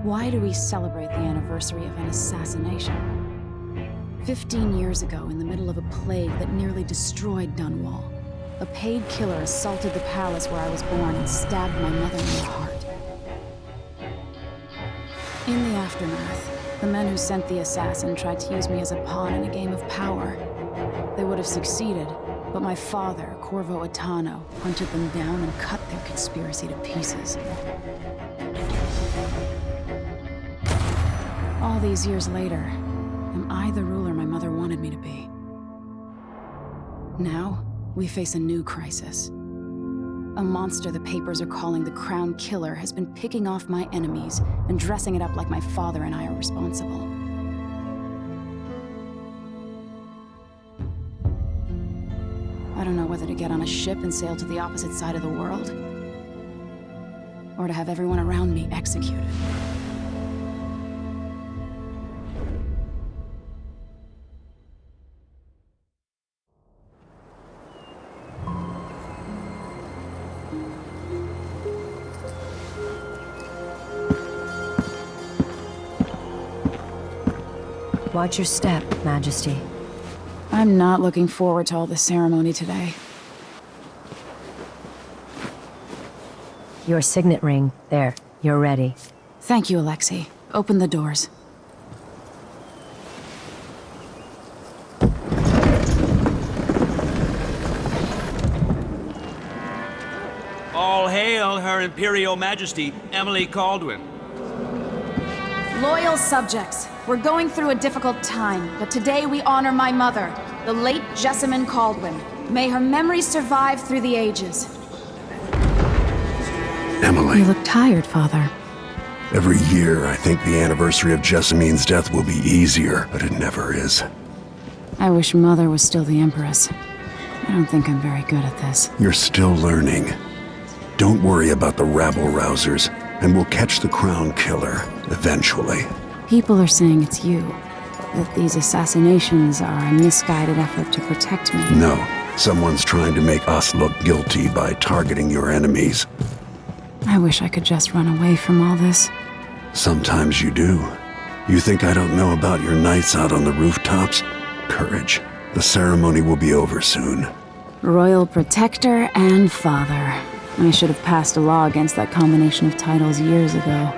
Why do we celebrate the anniversary of an assassination? 15 years ago, in the middle of a plague that nearly destroyed Dunwall, a paid killer assaulted the palace where I was born and stabbed my mother in the heart. In the aftermath, the men who sent the assassin tried to use me as a pawn in a game of power. They would have succeeded, but my father, Corvo Attano, hunted them down and cut their conspiracy to pieces. All these years later, am I the ruler my mother wanted me to be? Now, we face a new crisis. A monster the papers are calling the Crown Killer has been picking off my enemies and dressing it up like my father and I are responsible. I don't know whether to get on a ship and sail to the opposite side of the world, or to have everyone around me executed. Watch your step, Majesty. I'm not looking forward to all the ceremony today. Your signet ring. There, you're ready. Thank you, Alexei. Open the doors. All hail Her Imperial Majesty, Emily Caldwin. Loyal subjects, we're going through a difficult time, but today we honor my mother, the late Jessamine Caldwin. May her memory survive through the ages. Emily. You look tired, Father. Every year, I think the anniversary of Jessamine's death will be easier, but it never is. I wish Mother was still the Empress. I don't think I'm very good at this. You're still learning. Don't worry about the rabble-rousers, and we'll catch the Crown Killer, eventually. People are saying it's you. That these assassinations are a misguided effort to protect me. No, someone's trying to make us look guilty by targeting your enemies. I wish I could just run away from all this. Sometimes you do. You think I don't know about your nights out on the rooftops? Courage. The ceremony will be over soon. Royal Protector and Father. I should have passed a law against that combination of titles years ago.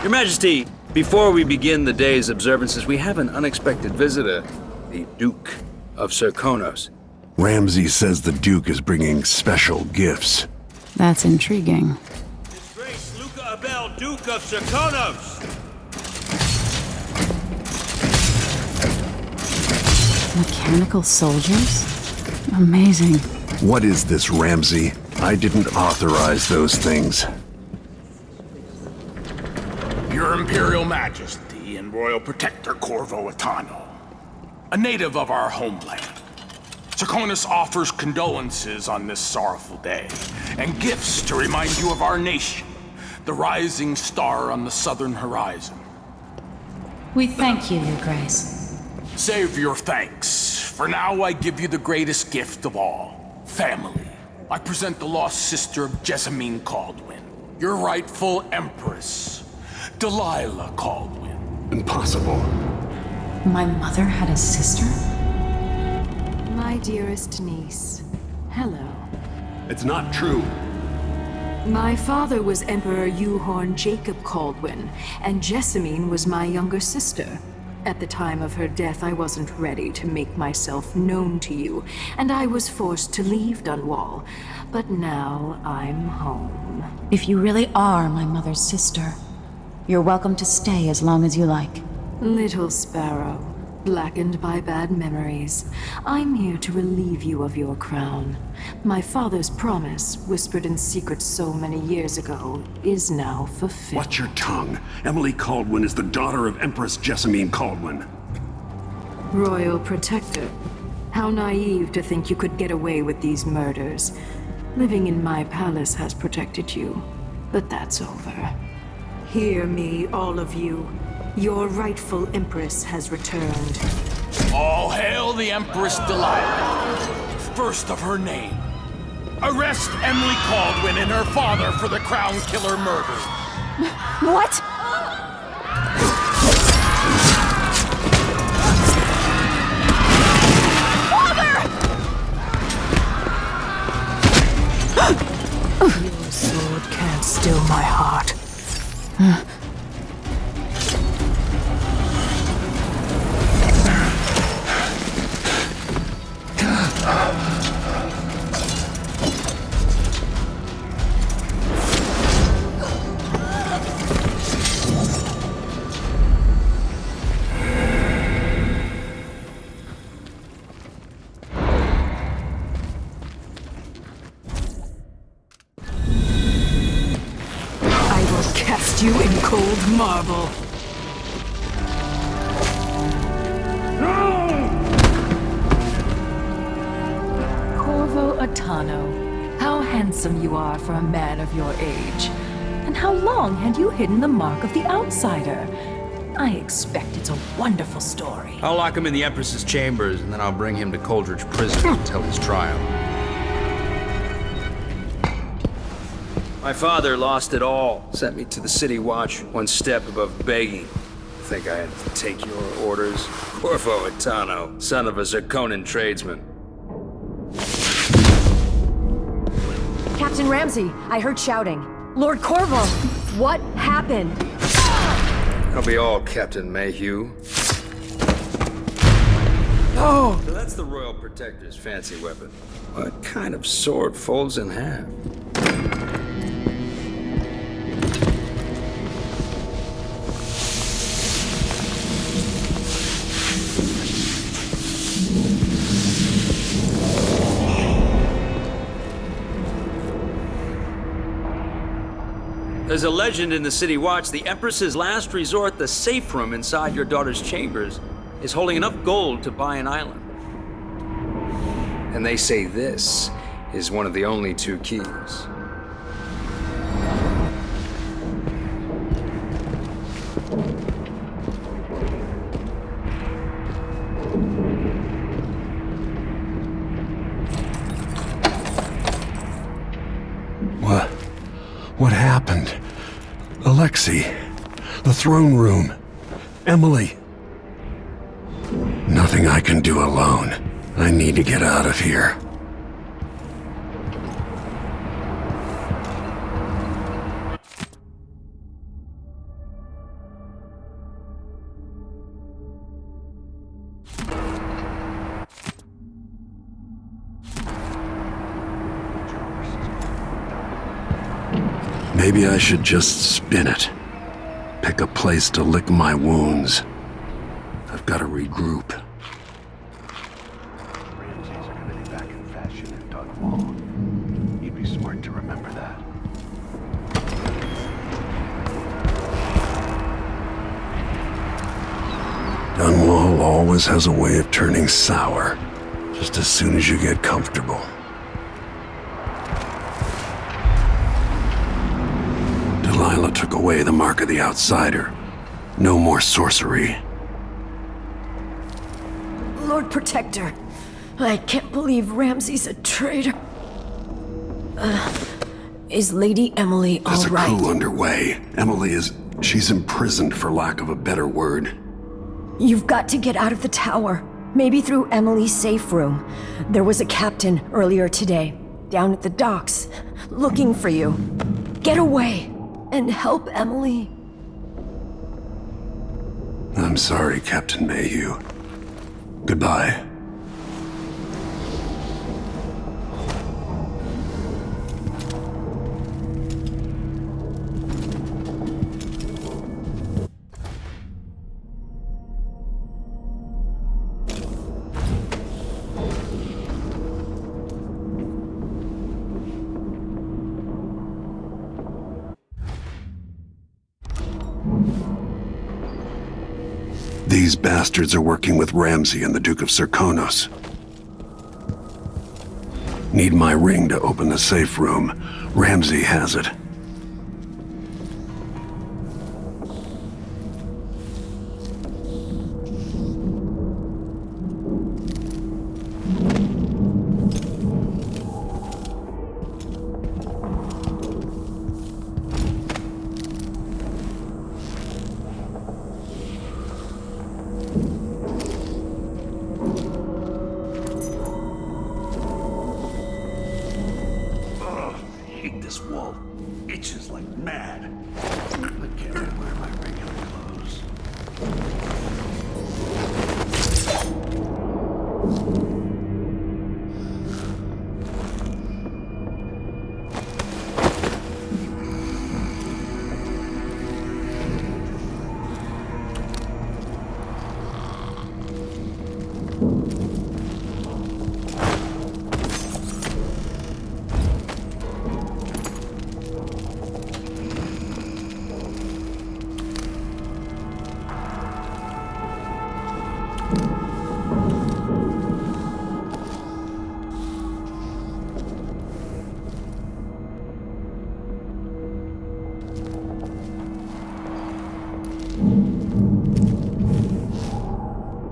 Your Majesty, before we begin the day's observances, we have an unexpected visitor, the Duke of Serkonos. Ramsay says the Duke is bringing special gifts. That's intriguing. His Grace Luca Abel, Duke of Serkonos! Mechanical soldiers? Amazing. What is this, Ramsay? I didn't authorize those things. Your Imperial Majesty and Royal Protector Corvo Attano, a native of our homeland. Serkonos offers condolences on this sorrowful day, and gifts to remind you of our nation, the rising star on the southern horizon. We thank you, Your Grace. Save your thanks. For now, I give you the greatest gift of all, family. I present the lost sister of Jessamine Caldwin, your rightful Empress, Delilah Caldwin. Impossible. My mother had a sister? My dearest niece, hello. It's not true. My father was Emperor Yuhorn Jacob Caldwin, and Jessamine was my younger sister. At the time of her death, I wasn't ready to make myself known to you, and I was forced to leave Dunwall. But now I'm home. If you really are my mother's sister, you're welcome to stay as long as you like. Little sparrow, blackened by bad memories, I'm here to relieve you of your crown. My father's promise, whispered in secret so many years ago, is now fulfilled. Watch your tongue. Emily Caldwin is the daughter of Empress Jessamine Caldwin. Royal Protector, how naive to think you could get away with these murders. Living in my palace has protected you, but that's over. Hear me, all of you. Your rightful Empress has returned. All hail the Empress Delilah, first of her name. Arrest Emily Caldwin and her father for the Crown Killer murder. What? Your sword can't still my heart. Cast you in cold marble. Corvo Atano, how handsome you are for a man of your age. And how long had you hidden the mark of the outsider? I expect it's a wonderful story. I'll lock him in the Empress's chambers, and then I'll bring him to Coldridge Prison until his trial. My father lost it all. Sent me to the City Watch, one step above begging. Think I had to take your orders? Corvo Atano, son of a Zirconan tradesman. Captain Ramsey, I heard shouting. Lord Corvo, what happened? That'll be all, Captain Mayhew. Oh! So that's the Royal Protector's fancy weapon. What kind of sword folds in half? There's a legend in the City Watch. The Empress's last resort, the safe room inside your daughter's chambers, is holding enough gold to buy an island. And they say this is one of the only two keys. What happened? Alexei, the throne room, Emily. Nothing I can do alone. I need to get out of here. Maybe I should just spin it. Pick a place to lick my wounds. I've got to regroup. Ramses are gonna be back in fashion in Dunwall. You'd be smart to remember that. Dunwall always has a way of turning sour, just as soon as you get comfortable. Delilah took away the mark of the outsider. No more sorcery. Lord Protector, I can't believe Ramsey's a traitor. Is Lady Emily all There's a right? coup underway. She's imprisoned for lack of a better word. You've got to get out of the tower. Maybe through Emily's safe room. There was a captain earlier today, down at the docks, looking for you. Get away and help Emily. I'm sorry, Captain Mayhew. Goodbye. These bastards are working with Ramsey and the Duke of Zirconos. Need my ring to open the safe room. Ramsey has it.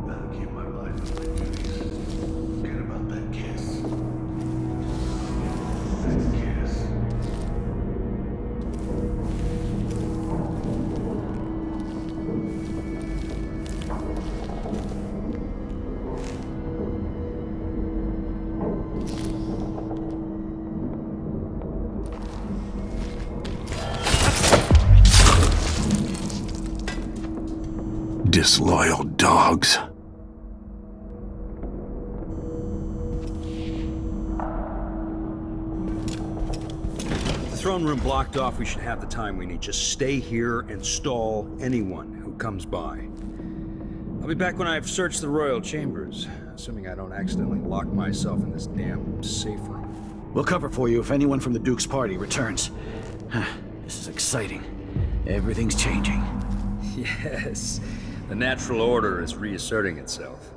Gotta keep my mind on my duties. Forget about that kiss. That kiss. Disloyal dogs. The throne room blocked off, we should have the time we need. Just stay here and stall anyone who comes by. I'll be back when I've searched the royal chambers, assuming I don't accidentally lock myself in this damn safe room. We'll cover for you if anyone from the Duke's party returns. This is exciting. Everything's changing. Yes, the natural order is reasserting itself.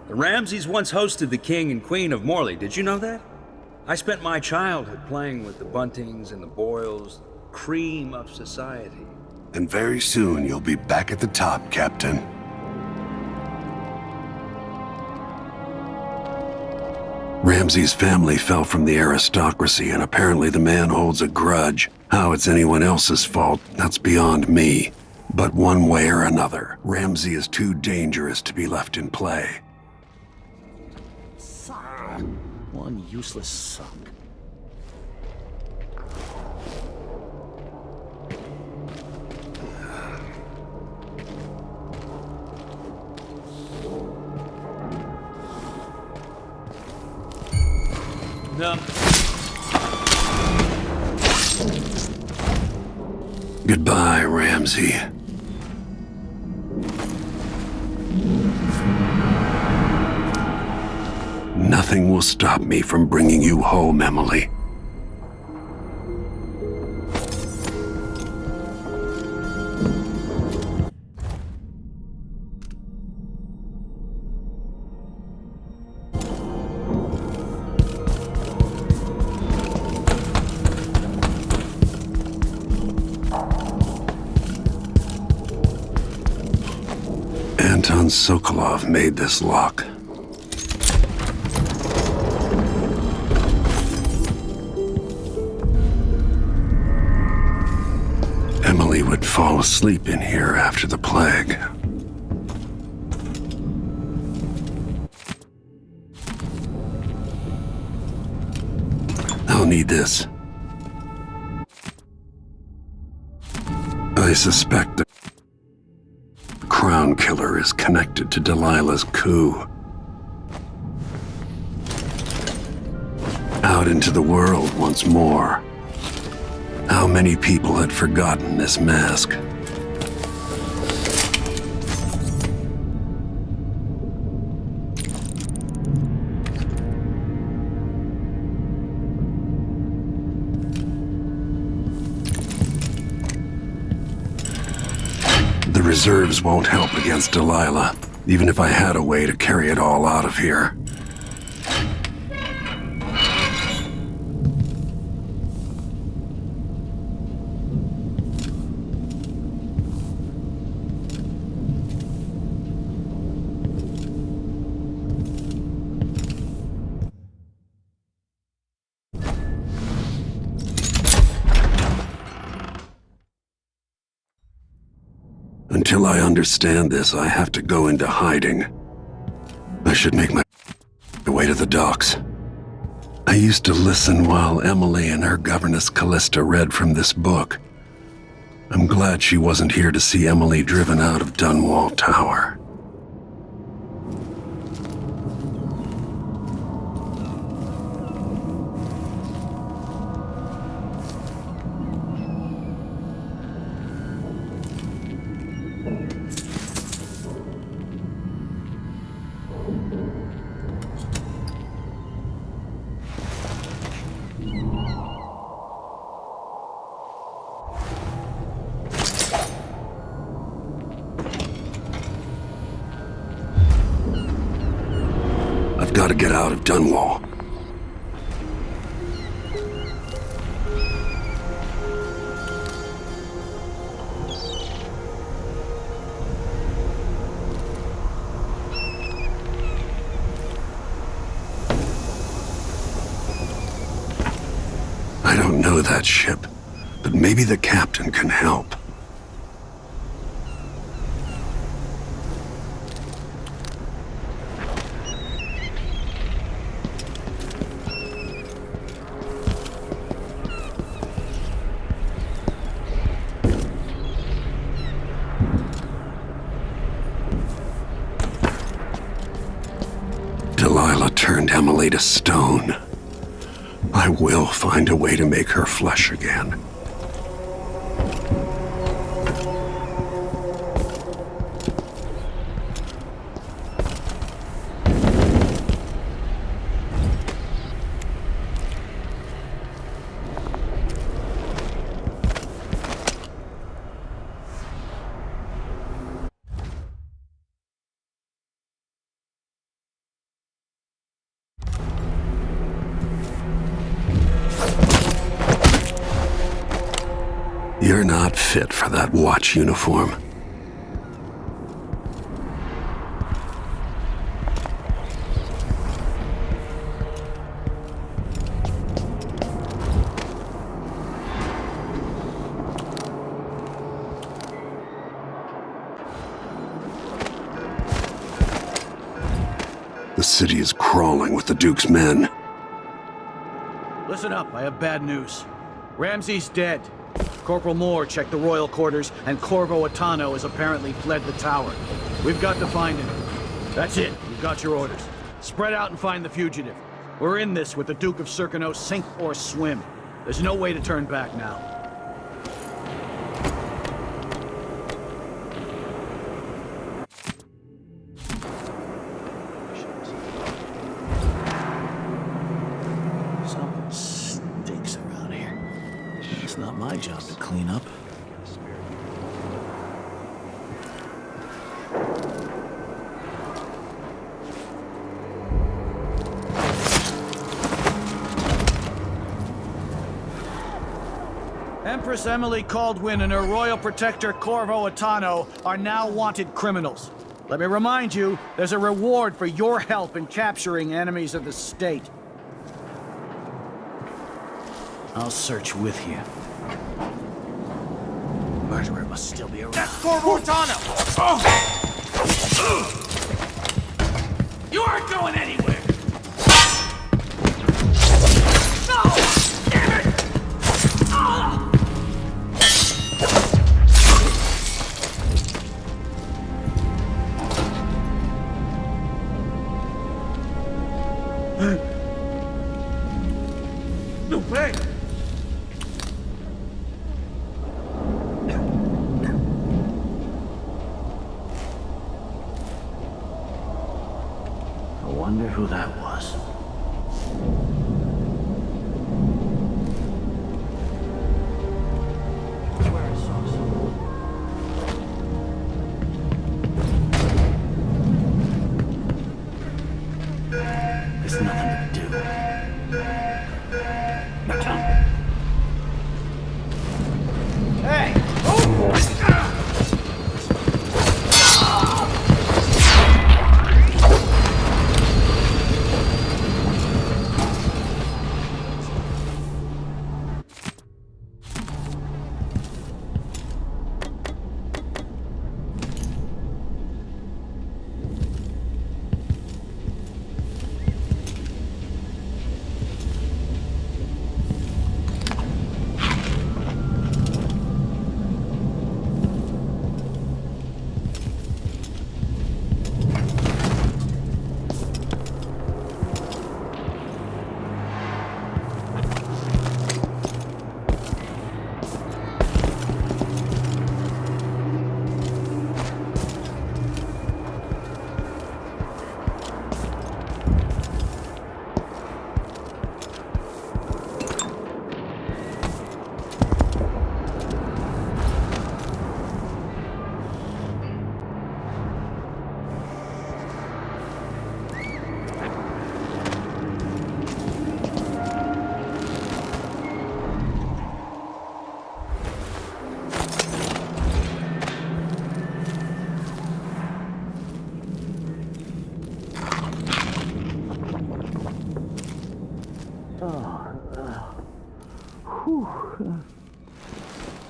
The Ramseys once hosted the king and queen of Morley, did you know that? I spent my childhood playing with the Buntings and the Boyles, cream of society. And very soon you'll be back at the top, Captain. Ramsey's family fell from the aristocracy, and apparently the man holds a grudge. How it's anyone else's fault, that's beyond me. But one way or another, Ramsey is too dangerous to be left in play. One useless suck. No. Goodbye, Ramsey. Nothing will stop me from bringing you home, Emily. Anton Sokolov made this lock. Emily would fall asleep in here after the plague. I'll need this. I suspect the Crown Killer is connected to Delilah's coup. Out into the world once more. How many people had forgotten this mask? The reserves won't help against Delilah, even if I had a way to carry it all out of here. Until I understand this, I have to go into hiding. I should make my way to the docks. I used to listen while Emily and her governess Callista read from this book. I'm glad she wasn't here to see Emily driven out of Dunwall Tower. gotta get out of Dunwall. I don't know that ship, but maybe the captain can help. Delilah turned Emily to stone. I will find a way to make her flesh again. You're not fit for that watch uniform. The city is crawling with the Duke's men. Listen up, I have bad news. Ramsey's dead. Corporal Moore checked the royal quarters, and Corvo Atano has apparently fled the tower. We've got to find him. That's it. We've got your orders. Spread out and find the fugitive. We're in this with the Duke of Serkino, sink or swim. There's no way to turn back now. Something stinks around here. It's not my job to clean up. Empress Emily Caldwin and her royal protector Corvo Atano are now wanted criminals. Let me remind you, there's a reward for your help in capturing enemies of the state. I'll search with you. Murderer must still be around. That's Corvo Atano! You aren't going anywhere! No! Damn it! No way! I wonder who that was. I swear I saw someone. There's nothing to do. No time. Hey!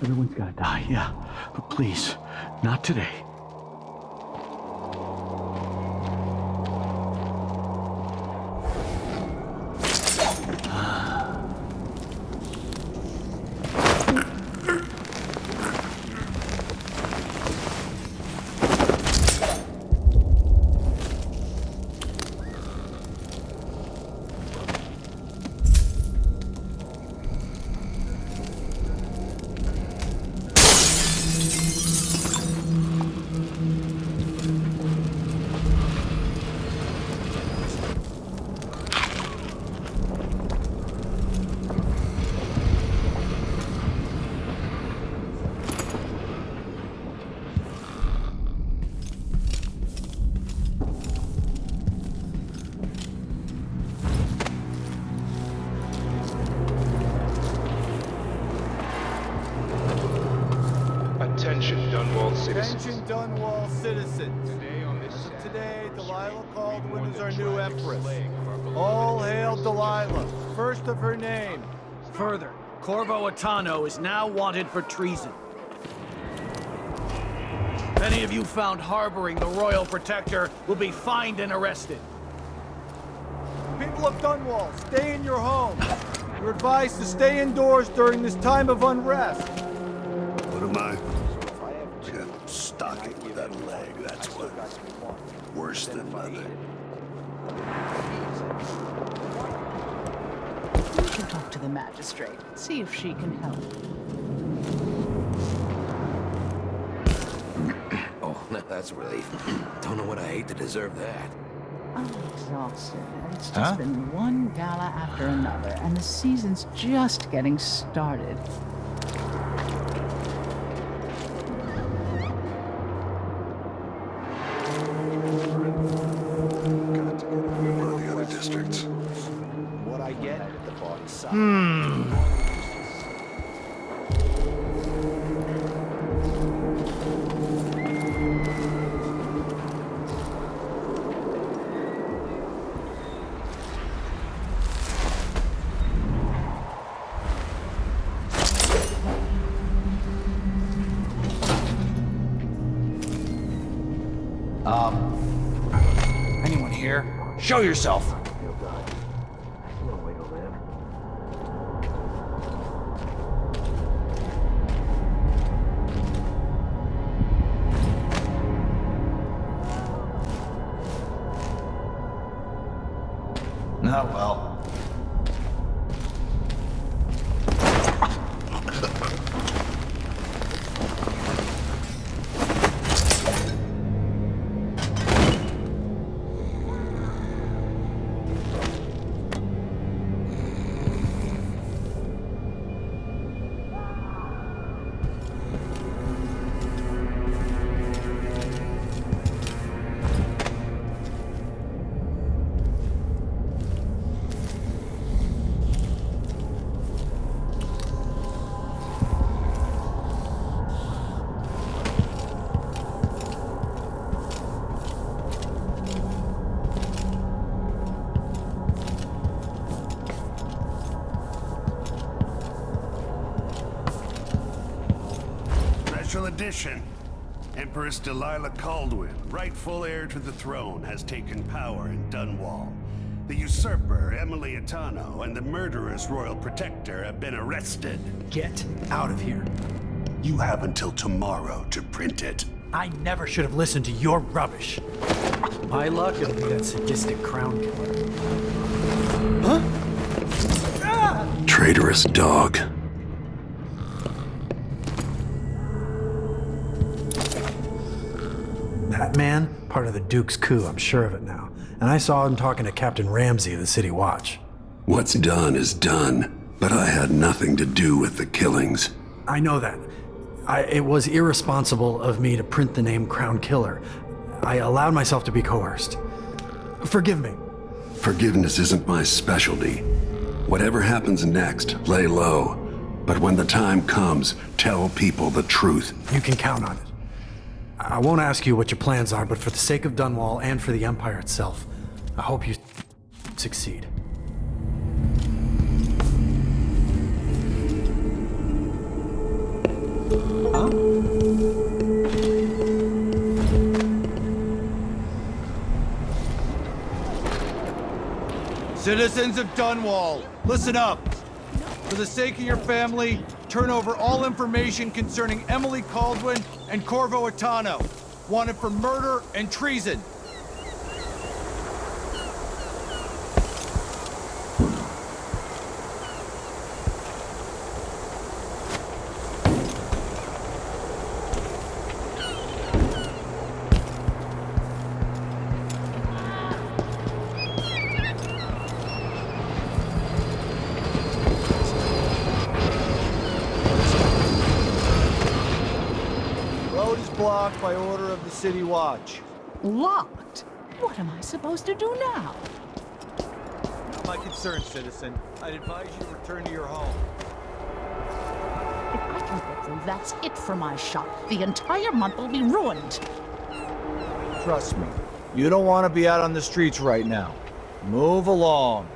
Everyone's gotta die, yeah. But please, not today. Attention, Dunwall citizens. Attention, Dunwall citizens. As of today, Delilah Caldwin is our new empress. All hail Delilah, first of her name. Further, Corvo Attano is now wanted for treason. Any of you found harboring the Royal Protector will be fined and arrested. People of Dunwall, stay in your homes. You're advised to stay indoors during this time of unrest. What am I? Stocking with that leg, that's what. Worse than mother. You should talk to the magistrate, see if she can help. Oh, that's a relief. Don't know what I ate to deserve that. I'm exhausted. It's just been one gala after another, and the season's just getting started. One of the other districts. What I get? The body side. Anyone here? Show yourself! Oh, well. Special edition. Empress Delilah Caldwin, rightful heir to the throne, has taken power in Dunwall. The usurper, Emily Attano, and the murderous Royal Protector have been arrested. Get out of here. You have until tomorrow to print it. I never should have listened to your rubbish. My luck, it'll be that sadistic crown killer. Traitorous dog. That man, part of the Duke's coup, I'm sure of it now. And I saw him talking to Captain Ramsey of the City Watch. What's done is done, but I had nothing to do with the killings. I know that. It was irresponsible of me to print the name Crown Killer. I allowed myself to be coerced. Forgive me. Forgiveness isn't my specialty. Whatever happens next, lay low. But when the time comes, tell people the truth. You can count on it. I won't ask you what your plans are, but for the sake of Dunwall and for the Empire itself, I hope you succeed. Citizens of Dunwall, listen up. For the sake of your family, turn over all information concerning Emily Caldwin and Corvo Atano, wanted for murder and treason. Road is blocked by order of the City Watch. Locked? What am I supposed to do now? My concern, citizen. I'd advise you to return to your home. If I can get through, that's it for my shop. The entire month will be ruined. Trust me, you don't want to be out on the streets right now. Move along.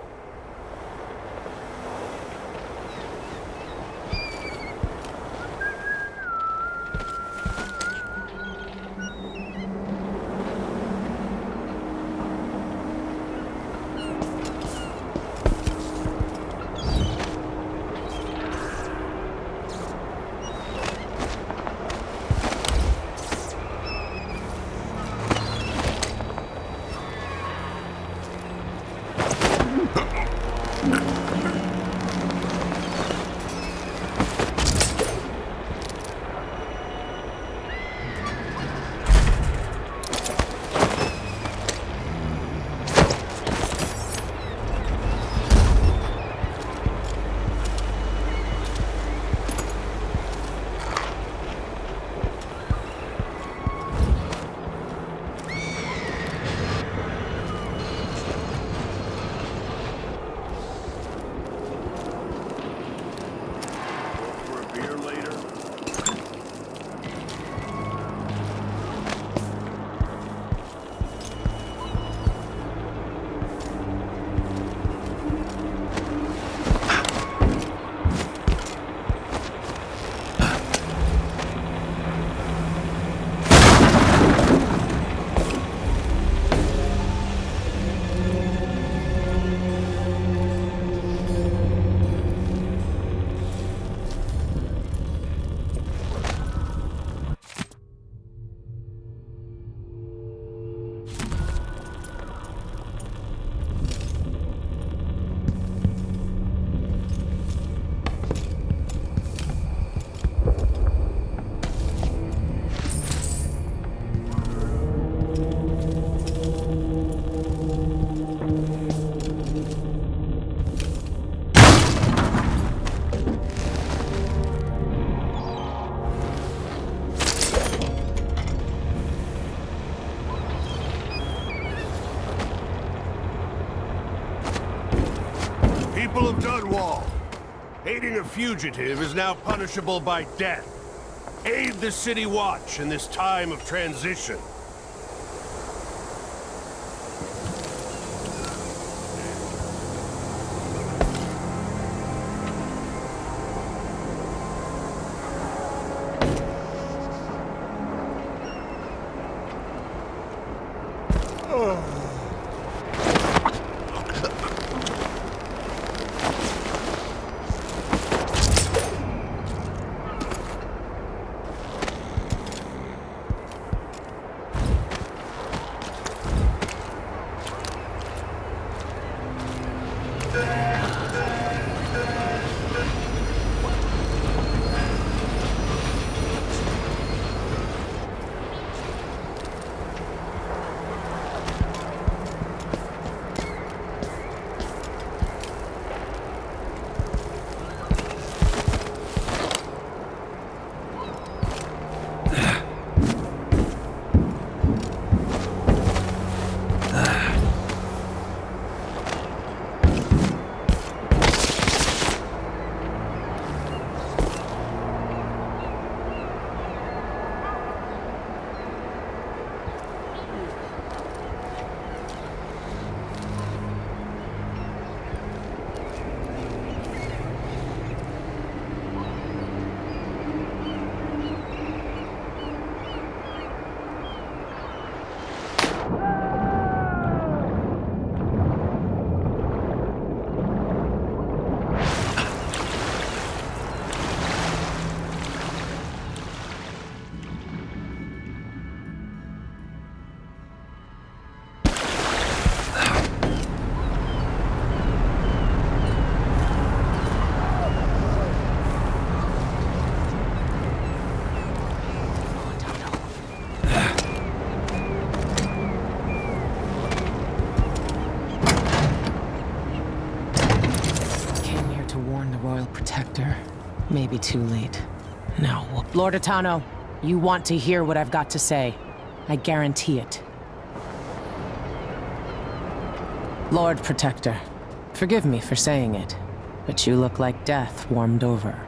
People of Dunwall, aiding a fugitive is now punishable by death. Aid the City Watch in this time of transition. Maybe too late. No. Lord Atano, you want to hear what I've got to say. I guarantee it. Lord Protector, forgive me for saying it, but you look like death warmed over.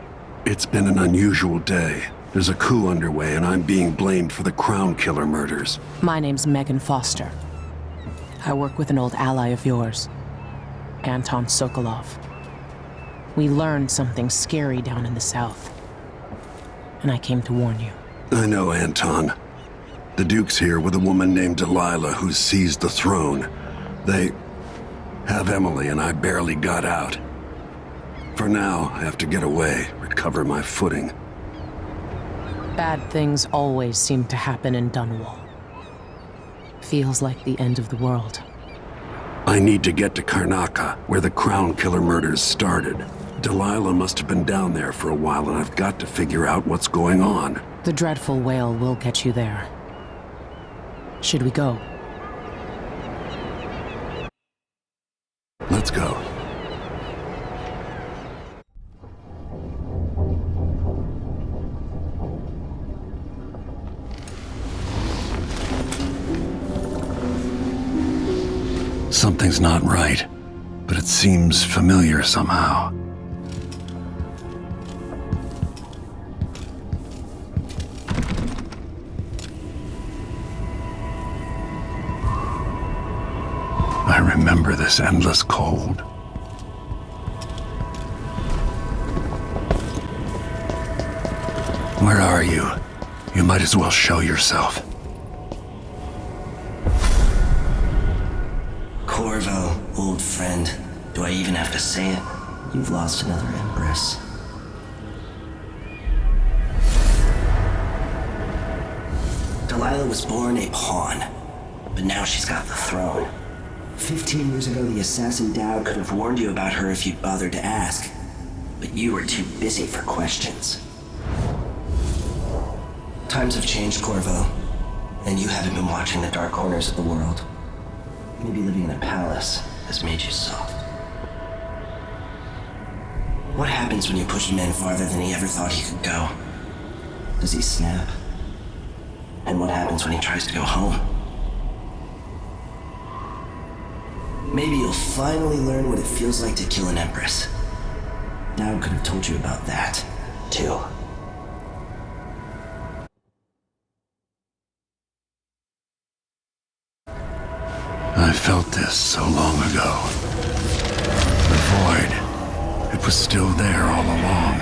It's been an unusual day. There's a coup underway, and I'm being blamed for the Crown Killer murders. My name's Megan Foster. I work with an old ally of yours, Anton Sokolov. We learned something scary down in the south, and I came to warn you. I know Anton. The Duke's here with a woman named Delilah who seized the throne. They have Emily, and I barely got out. For now, I have to get away, recover my footing. Bad things always seem to happen in Dunwall. Feels like the end of the world. I need to get to Karnaca, where the Crown Killer murders started. Delilah must have been down there for a while, and I've got to figure out what's going on. The dreadful whale will get you there. Should we go? Let's go. Something's not right, but it seems familiar somehow. I remember this endless cold. Where are you? You might as well show yourself. Corvo, old friend. Do I even have to say it? You've lost another Empress. Delilah was born a pawn, but now she's got the throne. 15 years ago, the assassin Dowd could have warned you about her if you'd bothered to ask, but you were too busy for questions. Times have changed, Corvo, and you haven't been watching the dark corners of the world. Maybe living in a palace has made you soft. What happens when you push a man farther than he ever thought he could go? Does he snap? And what happens when he tries to go home? Maybe you'll finally learn what it feels like to kill an Empress. Dowd could have told you about that, too. I felt this so long ago. The void. It was still there all along.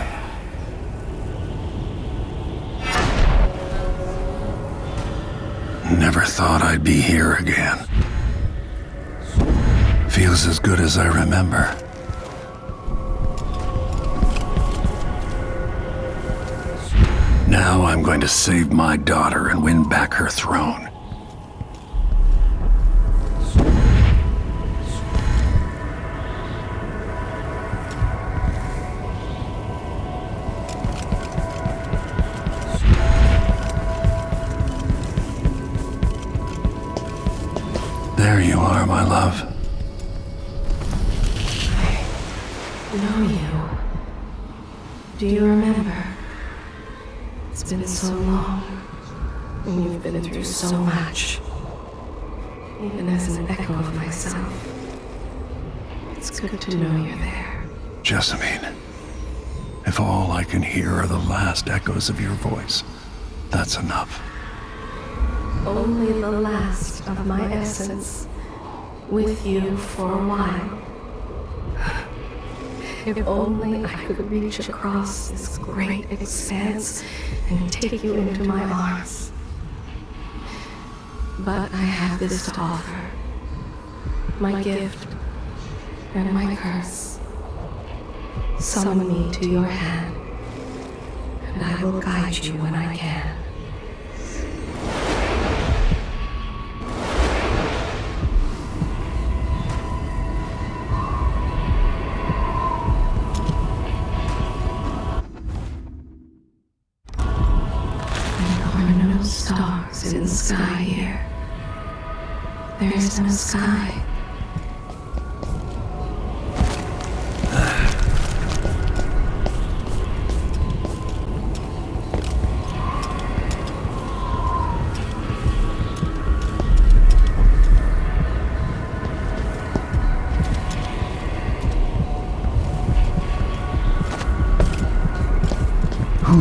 Never thought I'd be here again. Feels as good as I remember. Now I'm going to save my daughter and win back her throne. There you are, my love. I know you. Do you remember? It's been so long, and you've been through so much. Even as an echo of myself, it's good to know you're there. Jessamine, if all I can hear are the last echoes of your voice, that's enough. Only the last of my essence, with you for a while. If only I could reach across this great expanse and take you into my arms. But I have this to offer. My gift and my curse. Summon me to your hand, and I will guide you when I can. Stars in the sky here. There's no sky.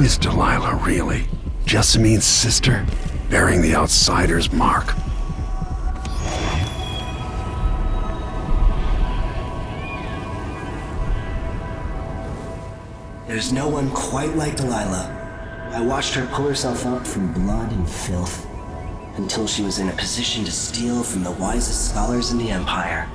is Delilah really? Jessamine's sister? Bearing the outsider's mark? There's no one quite like Delilah. I watched her pull herself up from blood and filth until she was in a position to steal from the wisest scholars in the Empire.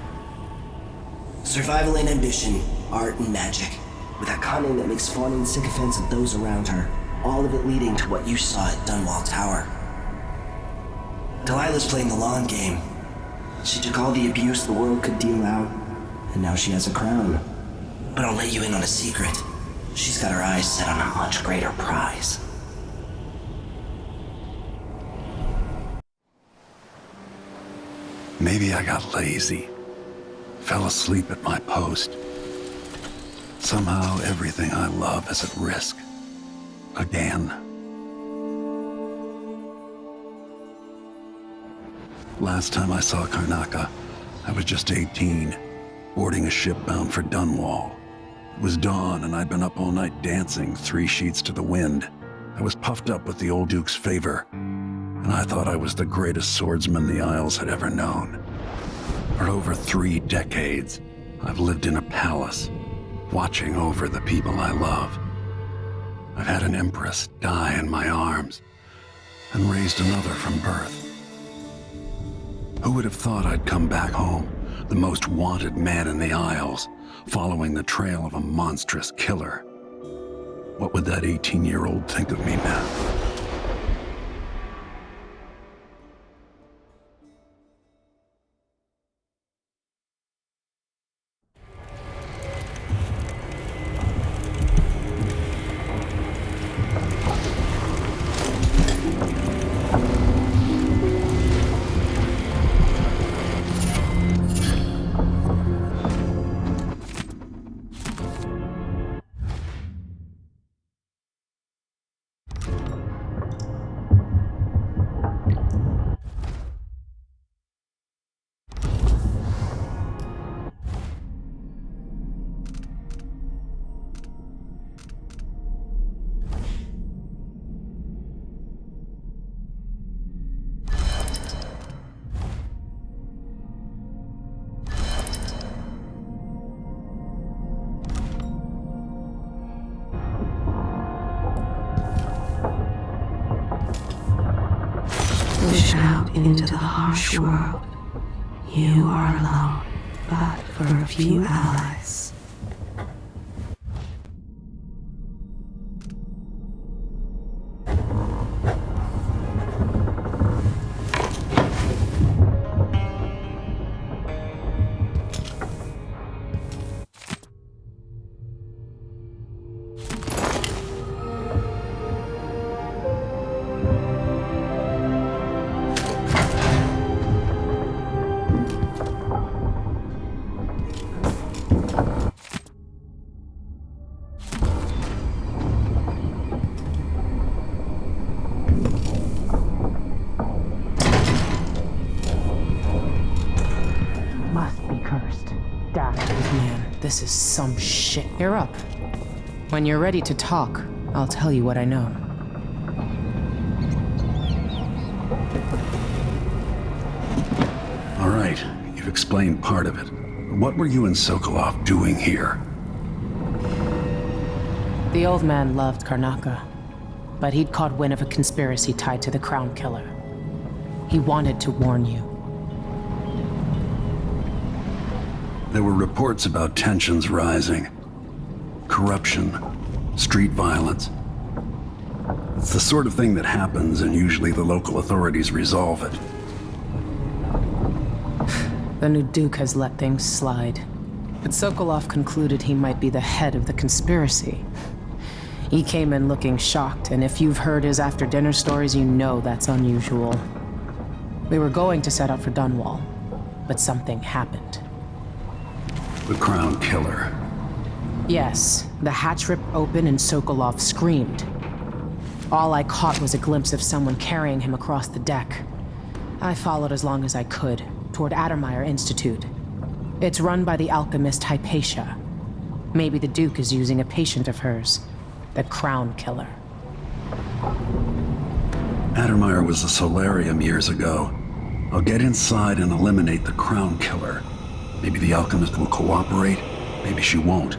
Survival and ambition, art and magic, with a cunning that makes fawning sycophants of those around her, all of it leading to what you saw at Dunwall Tower. Delilah's playing the long game. She took all the abuse the world could deal out, and now she has a crown. But I'll let you in on a secret. She's got her eyes set on a much greater prize. Maybe I got lazy. Fell asleep at my post. Somehow everything I love is at risk. Again. Last time I saw Karnaca, I was just 18, boarding a ship bound for Dunwall. It was dawn and I'd been up all night dancing 3 sheets to the wind. I was puffed up with the old Duke's favor, and I thought I was the greatest swordsman the Isles had ever known. For over 3 decades, I've lived in a palace, watching over the people I love. I've had an empress die in my arms, and raised another from birth. Who would have thought I'd come back home, the most wanted man in the Isles, following the trail of a monstrous killer? What would that 18-year-old think of me now? Push out into the harsh world. You are alone, but for a few allies. This is some shit. You're up. When you're ready to talk, I'll tell you what I know. All right, you've explained part of it. What were you and Sokolov doing here? The old man loved Karnaca, but he'd caught wind of a conspiracy tied to the Crown Killer. He wanted to warn you. There were reports about tensions rising. Corruption, street violence. It's the sort of thing that happens, and usually the local authorities resolve it. The new Duke has let things slide. But Sokolov concluded he might be the head of the conspiracy. He came in looking shocked, and if you've heard his after-dinner stories, you know that's unusual. We were going to set out for Dunwall, but something happened. The Crown Killer. Yes, the hatch ripped open and Sokolov screamed. All I caught was a glimpse of someone carrying him across the deck. I followed as long as I could, toward Addermeyer Institute. It's run by the alchemist Hypatia. Maybe the Duke is using a patient of hers, the Crown Killer. Addermeyer was a solarium years ago. I'll get inside and eliminate the Crown Killer. Maybe the alchemist will cooperate, maybe she won't.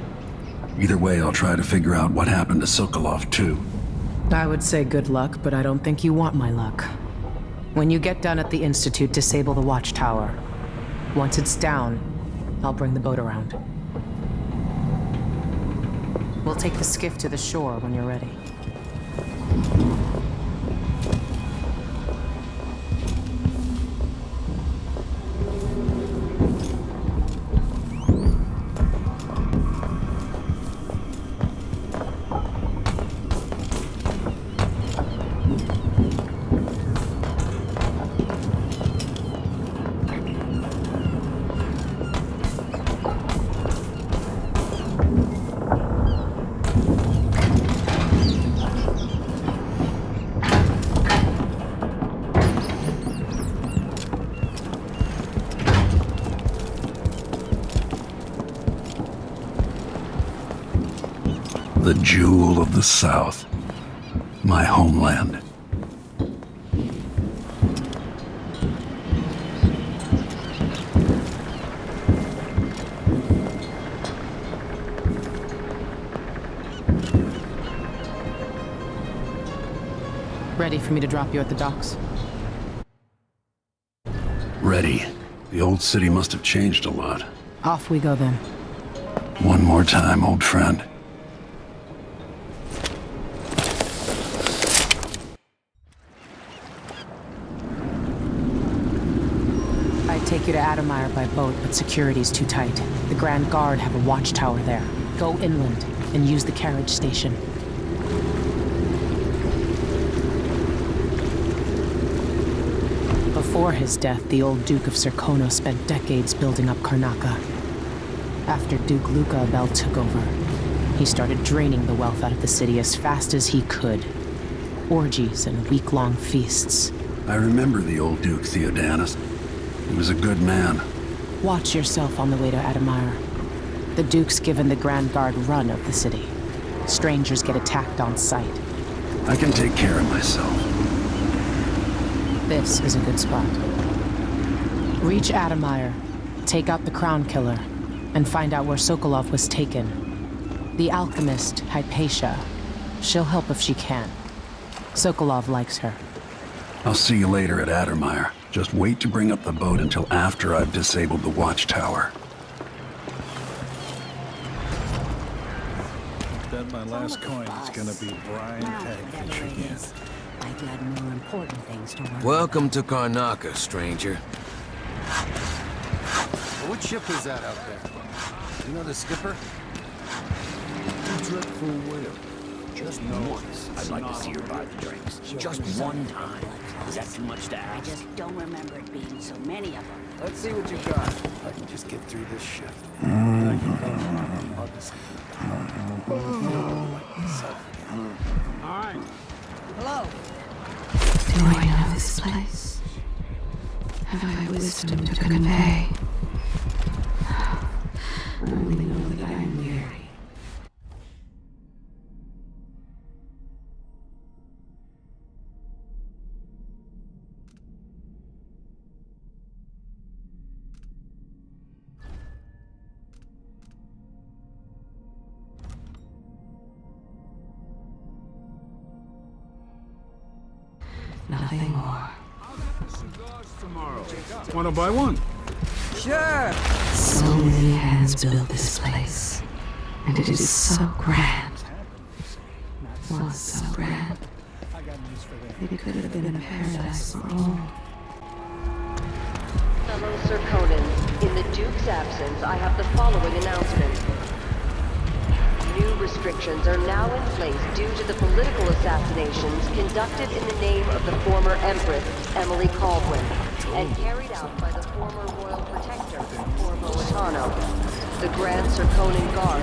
Either way, I'll try to figure out what happened to Sokolov, too. I would say good luck, but I don't think you want my luck. When you get done at the Institute, disable the watchtower. Once it's down, I'll bring the boat around. We'll take the skiff to the shore when you're ready. The jewel of the South. My homeland. Ready for me to drop you at the docks? Ready. The old city must have changed a lot. Off we go then. One more time, old friend. I'd take you to Addermeyer by boat, but security's too tight. The Grand Guard have a watchtower there. Go inland and use the carriage station. Before his death, the old Duke of Serkonos spent decades building up Karnaca. After Duke Luca Abel took over, he started draining the wealth out of the city as fast as he could. Orgies and week-long feasts. I remember the old Duke Theodanis. He was a good man. Watch yourself on the way to Addermeyer. The Duke's given the Grand Guard run of the city. Strangers get attacked on sight. I can take care of myself. This is a good spot. Reach Addermeyer, take out the Crown Killer, and find out where Sokolov was taken. The alchemist, Hypatia. She'll help if she can. Sokolov likes her. I'll see you later at Addermeyer. Just wait to bring up the boat until after I've disabled the watchtower. Bet my last coin is gonna be brine hagfish again. I've got more important things to worry Welcome to Karnaca, stranger. What ship is that out there? You know the skipper? Dreadful whale. Just once, I'd like to see her buy the drinks. Just one time. Is that too much to I ask? just don't remember it being so many of them. Let's see what you got. I can just get through this shift. All right. Hello. Do I know this place? Have I wisdom to convey? I only know that I am weary. Nothing more. Wanna buy one? Sure. So many hands built this place, and it is so grand. Was so grand. It could have been a paradise for all. Fellow Serkonans, in the Duke's absence, I have the following announcement. New restrictions are now in place due to the political assassinations conducted in the name of the former Empress, Emily Caldwin, and carried out by the former Royal Protector, Corvo Attano. The Grand Serkonan Guard